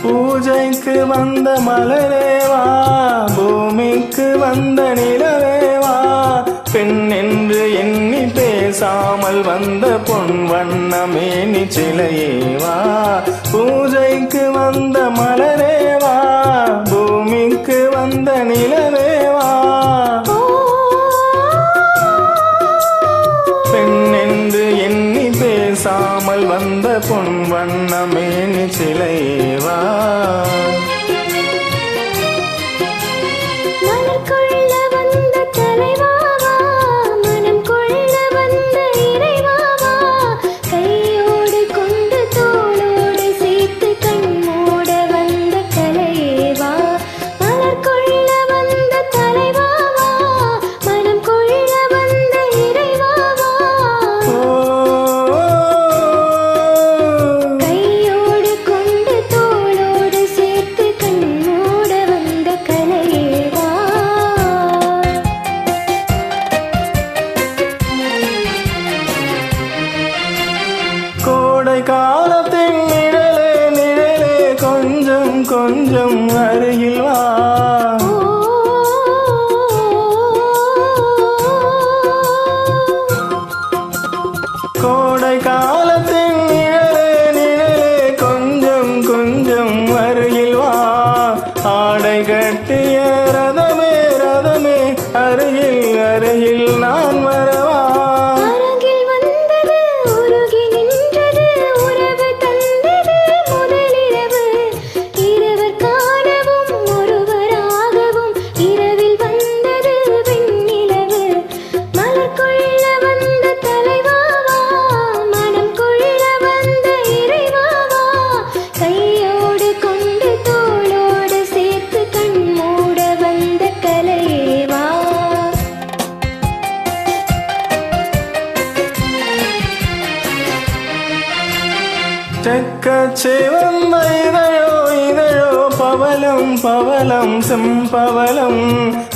பூஜைக்கு வந்த மலரேவா, பூமிக்கு வந்த நிலவேவா, பெண் என்று எண்ணி பேசாமல் வந்த பொன் வண்ணமேனி சிலையேவா. பூஜைக்கு வந்த மலரேவா, பூமிக்கு வந்த நிலவேவா, பெண் என்று எண்ணி பேசாமல் வந்த பொன் வண்ணமேனி சிலையேவா. கோடை காலத்தின் நிழலே நிழலே கொஞ்சம் கொஞ்சம் அருகில் வா. கோடை காலத்தின் நிழலே நிழலே கொஞ்சம் கொஞ்சம் அருகில் வா. ஆடை கட்டிய ரதமே ரதமே அருகில் அருகில் நான் வரவா. செக்கச்சிவந்த இதழோ இதழோ பவளம் பவளம் செம்பவளம்,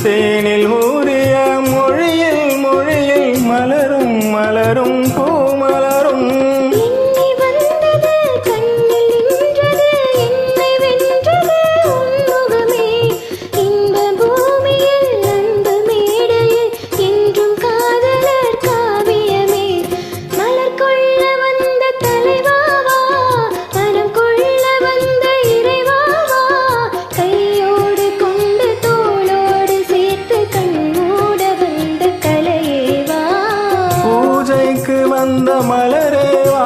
தேனில் ஊறிய மொழியில் மொழியில் மலரும் மலரும் பூமலரும். வந்த மலரேவா,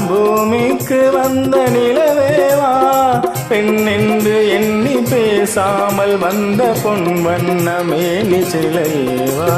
பூமிக்கு வந்த நிலவேவா, பெண் என்று எண்ணி பேசாமல் வந்த பொன் வண்ணமேனி சிலையேவா.